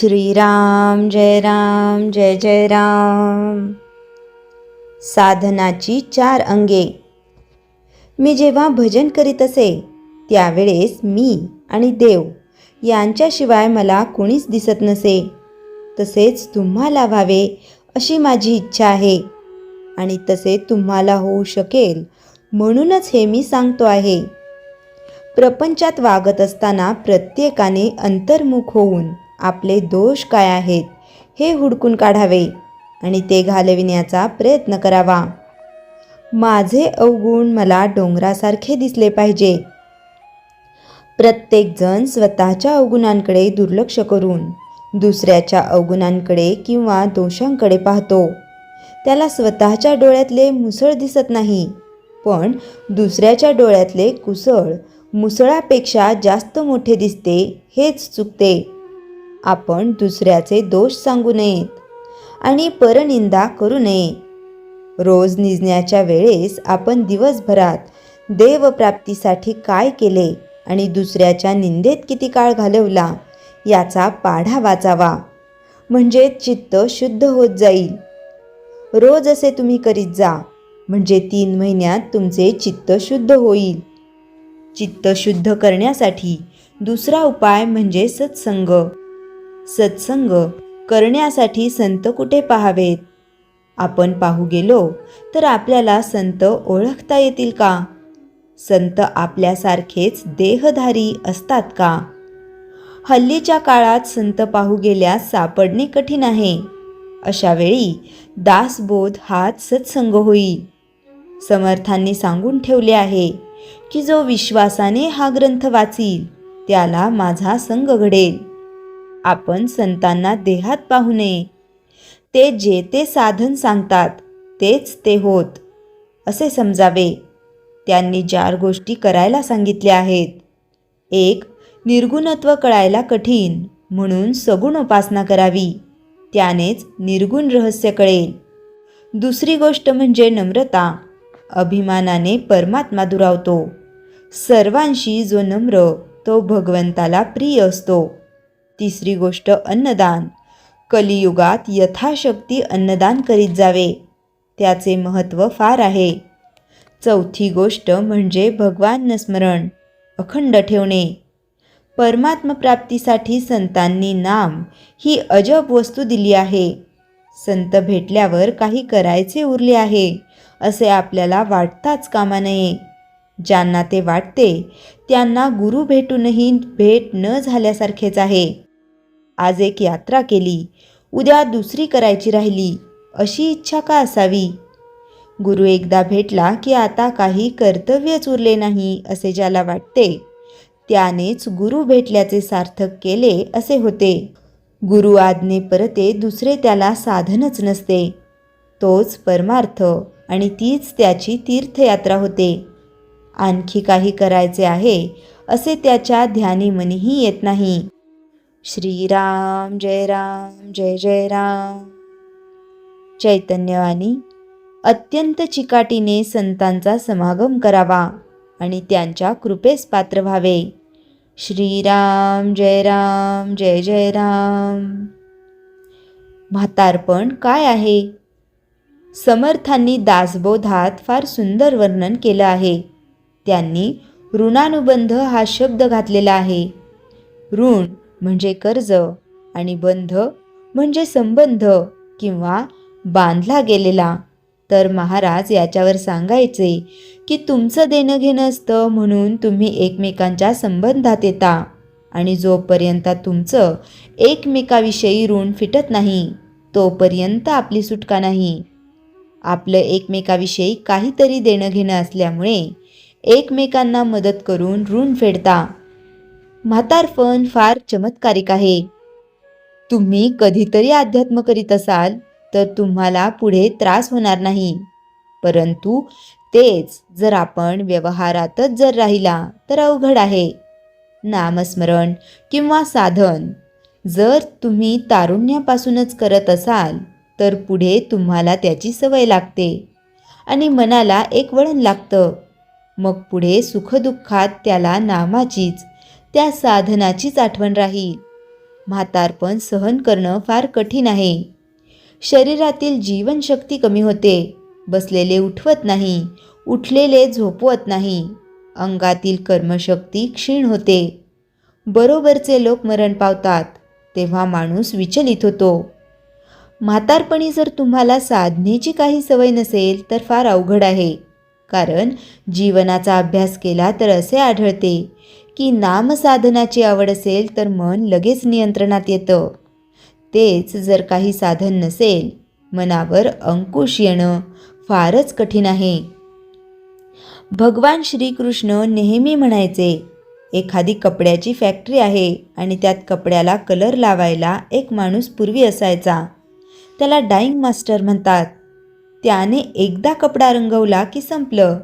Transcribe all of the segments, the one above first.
श्रीराम जय जय राम। साधनाची 4 अंगे। मी जेव्हा भजन करीत असे त्यावेळेस मी आणि देव यांच्याशिवाय मला कोणीच दिसत नसे। तसेच तुम्हाला व्हावे अशी माझी इच्छा आहे आणि तसे तुम्हाला होऊ शकेल म्हणूनच हे मी सांगतो आहे। प्रपंचात वागत असताना प्रत्येकाने अंतर्मुख होऊन आपले दोष काय आहेत हे हुडकून काढावे आणि ते घालविण्याचा प्रयत्न करावा। माझे अवगुण मला डोंगरासारखे दिसले पाहिजे। प्रत्येकजण स्वतःच्या अवगुणांकडे दुर्लक्ष करून दुसऱ्याच्या अवगुणांकडे किंवा दोषांकडे पाहतो। त्याला स्वतःच्या डोळ्यातले मुसळ दिसत नाही, पण दुसऱ्याच्या डोळ्यातले कुसळ मुसळापेक्षा जास्त मोठे दिसते। हेच चुकते। आपण दुसऱ्याचे दोष सांगू नयेत आणि परनिंदा करू नये। रोज निजण्याच्या वेळेस आपण दिवसभरात देवप्राप्तीसाठी काय केले आणि दुसऱ्याच्या निंदेत किती काळ घालवला याचा पाढा वाचावा, म्हणजे चित्त शुद्ध होत जाईल। रोज असे तुम्ही करीत जा, म्हणजे 3 महिन्यात तुमचे चित्त शुद्ध होईल। चित्त शुद्ध करण्यासाठी दुसरा उपाय म्हणजे सत्संग। सत्संग करण्यासाठी संत कुठे पाहावेत? आपण पाहू गेलो तर आपल्याला संत ओळखता येतील का? संत आपल्यासारखेच देहधारी असतात का? हल्लीच्या काळात संत पाहू गेल्यास सापडणे कठीण आहे। अशा वेळी दासबोध हाच सत्संग होईल। समर्थांनी सांगून ठेवले आहे की जो विश्वासाने हा ग्रंथ वाचील त्याला माझा संग घडेल। आपण संतांना देहात पाहू नये। ते जे ते साधन सांगतात तेच ते होत असे समजावे। त्यांनी 4 गोष्टी करायला सांगितल्या आहेत। 1. निर्गुणत्व कळायला कठीण म्हणून सगुण उपासना करावी, त्यानेच निर्गुण रहस्य कळेल। दुसरी गोष्ट म्हणजे नम्रता। अभिमानाने परमात्मा दुरावतो। सर्वांशी जो नम्र तो भगवंताला प्रिय असतो। तिसरी गोष्ट अन्नदान। कलियुगात यथाशक्ती अन्नदान करीत जावे, त्याचे महत्त्व फार आहे। चौथी गोष्ट म्हणजे भगवान स्मरण अखंड ठेवणे। परमात्म प्राप्तीसाठी संतांनी नाम ही अजब वस्तू दिली आहे। संत भेटल्यावर काही करायचे उरले आहे असे आपल्याला वाटताच कामा नये। ज्यांना ते वाटते त्यांना गुरु भेटूनही भेट न झाल्यासारखेच आहे। आज एक यात्रा केली, उद्या दुसरी करायची राहिली, अशी इच्छा का असावी? गुरु एकदा भेटला की आता काही कर्तव्यच उरले नाही असे ज्याला वाटते त्यानेच गुरु भेटल्याचे सार्थक केले असे होते। गुरु आज्ञे परते दुसरे त्याला साधनच नसते। तोच परमार्थ आणि तीच त्याची तीर्थयात्रा होते। आणखी काही करायचे आहे असे त्याच्या ध्यानी मनीही येत नाही। श्रीराम जय जय राम। चैतन्यवाणी अत्यंत चिकाटीने संतांचा समागम करावा आणि त्यांच्या कृपेस पात्र व्हावे। श्रीराम जय जय राम। म्हातारपण काय आहे? समर्थांनी दासबोधात फार सुंदर वर्णन केलं आहे। त्यांनी ऋणानुबंध हा शब्द घातलेला आहे। ऋण म्हणजे कर्ज आणि बंध म्हणजे संबंध किंवा बांधला गेलेला। तर महाराज याच्यावर सांगायचे की तुमचं देणं घेणं असतं म्हणून तुम्ही एकमेकांच्या संबंधात येता आणि जोपर्यंत तुमचं एकमेकाविषयी ऋण फिटत नाही तोपर्यंत आपली सुटका नाही। आपलं एकमेकाविषयी काहीतरी देणं घेणं असल्यामुळे एकमेकांना मदत करून ऋण फेडता। म्हातारपण फार चमत्कारिक आहे। तुम्ही कधीतरी अध्यात्म करीत असाल तर तुम्हाला पुढे त्रास होणार नाही, परंतु तेच जर आपण व्यवहारातच जर राहिला तर अवघड आहे। नामस्मरण किंवा साधन जर तुम्ही तारुण्यापासूनच करत असाल तर पुढे तुम्हाला त्याची सवय लागते आणि मनाला एक वळण लागतं। मग पुढे सुखदुःखात त्याला नामाचीच त्या साधनाचीच आठवण राहील। म्हातारपण सहन करणं फार कठीण आहे. शरीरातील जीवनशक्ती कमी होते. बसलेले उठवत नाही, उठलेले झोपवत नाही. अंगातील कर्मशक्ती क्षीण होते. बरोबरचे लोक मरण पावतात तेव्हा माणूस विचलित होतो. म्हातारपणी जर तुम्हाला साधनेची काही सवय नसेल तर फार अवघड आहे. कारण जीवनाचा अभ्यास केला तर असे आढळते की नामसाधनाची आवड असेल तर मन लगेच नियंत्रणात येतं. तेच जर काही साधन नसेल, मनावर अंकुश येणं फारच कठीण आहे. भगवान श्रीकृष्ण नेहमी म्हणायचे, एखादी कपड्याची फॅक्टरी आहे आणि त्यात कपड्याला कलर लावायला एक माणूस पूर्वी असायचा. त्याला डाईंग मास्टर म्हणतात. त्याने एकदा कपडा रंगवला की संपलं.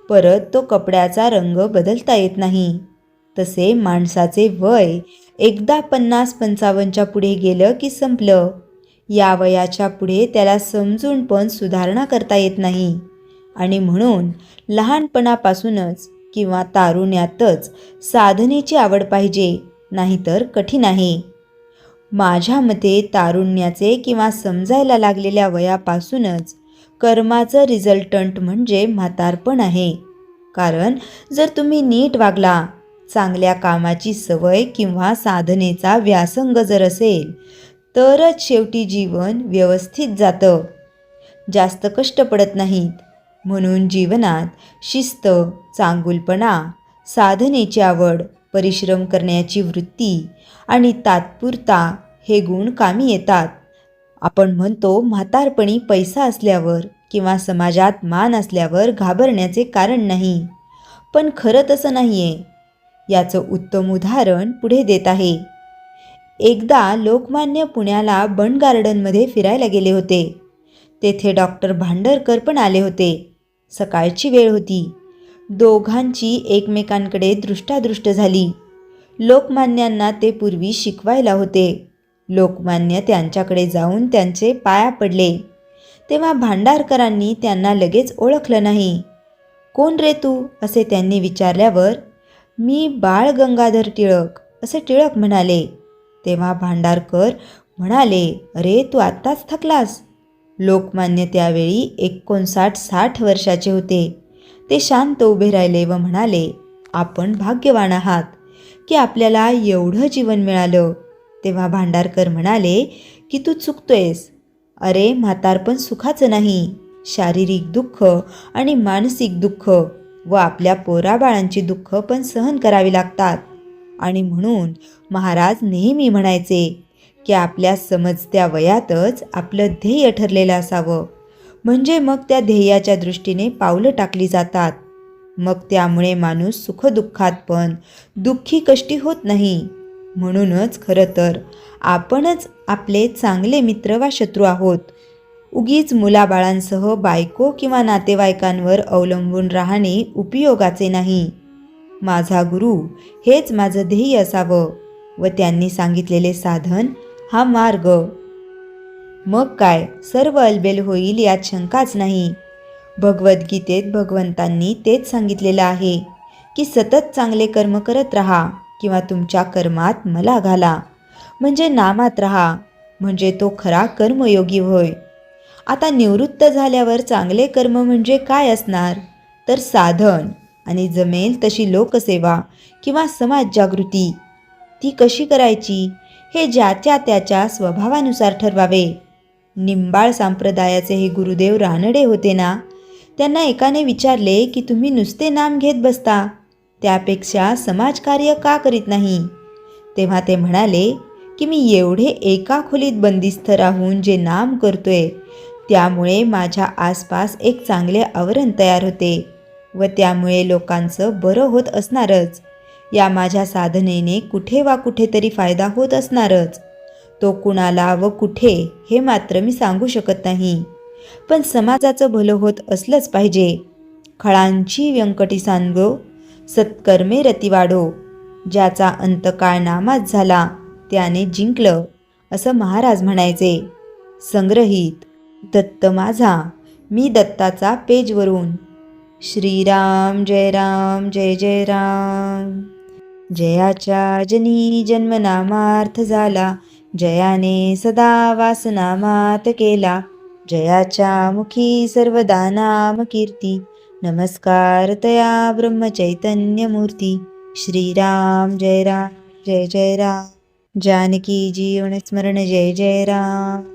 परत तो कपड्याचा रंग बदलता येत नाही. तसे माणसाचे वय एकदा 50-55च्या पुढे गेलं की संपलं. या वयाच्या पुढे त्याला समजून पण सुधारणा करता येत नाही. आणि म्हणून लहानपणापासूनच किंवा तारुण्यातच साधनेची आवड पाहिजे, नाहीतर कठीण आहे. माझ्या मते तारुण्याचे किंवा समजायला लागलेल्या वयापासूनच कर्माचं रिझल्टंट म्हणजे म्हातारपण आहे. कारण जर तुम्ही नीट वागला, चांगल्या कामाची सवय किंवा साधनेचा व्यासंग जर असेल, तरच शेवटी जीवन व्यवस्थित जातं. जास्त कष्ट पडत नाहीत. म्हणून जीवनात शिस्त, चांगुलपणा, साधनेची आवड, परिश्रम करण्याची वृत्ती आणि तात्पुरता हे गुण कामी येतात. आपण म्हणतो म्हातारपणी पैसा असल्यावर किंवा समाजात मान असल्यावर घाबरण्याचे कारण नाही. पण खरं तसं नाही आहे. याचं उत्तम उदाहरण पुढे देत आहे. एकदा लोकमान्य पुण्याला बंड गार्डनमध्ये फिरायला गेले होते. तेथे डॉक्टर भांडरकर पण आले होते. सकाळची वेळ होती. दोघांची एकमेकांकडे दृष्टादृष्ट झाली. लोकमान्यांना ते पूर्वी शिकवायला होते. लोकमान्य त्यांच्याकडे जाऊन त्यांचे पाया पडले. तेव्हा भांडारकरांनी त्यांना लगेच ओळखलं नाही. कोण रे तू, असे त्यांनी विचारल्यावर, मी बाळ गंगाधर टिळक, असे टिळक म्हणाले. तेव्हा भांडारकर म्हणाले, अरे तू आत्ताच थकलास. लोकमान्य त्यावेळी 59-60 वर्षाचे होते. ते शांत उभे राहिले व म्हणाले, आपण भाग्यवान आहात की आपल्याला एवढं जीवन मिळालं. तेव्हा भांडारकर म्हणाले की तू चुकतोयस. अरे म्हातारपण सुखाचं नाही. शारीरिक दुःख आणि मानसिक दुःख व आपल्या पोराबाळांची दुःख पण सहन करावी लागतात. आणि म्हणून महाराज नेहमी म्हणायचे की आपल्या समजत्या वयातच आपलं ध्येय ठरलेलं असावं. म्हणजे मग त्या ध्येयाच्या दृष्टीने पावलं टाकली जातात. मग त्यामुळे माणूस सुखदुःखात पण दुःखी कष्टी होत नाही. म्हणूनच खरं तर आपणच आपले चांगले मित्र वा शत्रू आहोत. उगीच मुलाबाळांसह बायको किंवा नातेवाईकांवर अवलंबून राहणे उपयोगाचे नाही. माझा गुरु हेच माझं ध्येय असावं व त्यांनी सांगितलेले साधन हा मार्ग. मग काय सर्व अलबेल होईल यात शंकाच नाही. भगवद्गीतेत भगवंतांनी तेच सांगितलेलं आहे की सतत चांगले कर्म करत राहा किंवा तुमच्या कर्मात मला घाला, म्हणजे नामात राहा, म्हणजे तो खरा कर्मयोगी होय. आता निवृत्त झाल्यावर चांगले कर्म म्हणजे काय असणार, तर साधन आणि जमेल तशी लोकसेवा किंवा समाज जागृती. ती कशी करायची हे ज्याच्या त्याच्या स्वभावानुसार ठरवावे. निंबाळ संप्रदायाचे हे गुरुदेव रानडे होते ना. त्यांना एकाने विचारले की तुम्ही नुसते नाम घेत बसता, त्यापेक्षा समाजकार्य का करीत नाही. तेव्हा ते म्हणाले की मी एवढे एका खोलीत बंदिस्त राहून जे नाम करतोय, त्यामुळे माझ्या आसपास एक चांगले आवरण तयार होते व त्यामुळे लोकांचं बरं होत असणारच. या माझ्या साधनेने कुठे वा कुठेतरी फायदा होत असणारच. तो कुणाला व कुठे हे मात्र मी सांगू शकत नाही. पण समाजाचं भलं होत असलंच पाहिजे. खळांची व्यंकटी सांगो, सत्कर्मे रती वाढो. ज्याचा अंतकाळ नामात झाला त्याने जिंकलं, असं महाराज म्हणायचे. संग्रहित दत्त माझा, मी दत्ताचा पेजवरून. श्रीराम जय राम जय जय राम. जयाच्या जनी जन्मनामार्थ झाला, जयाने सदा वासनामात केला. जयाच्या मुखी सर्वदा नाम कीर्ती, नमस्कार तया ब्रह्मचैतन्य मूर्ती. श्रीराम जय राम जय जय राम. जानकी जीवन स्मरण जय जय राम.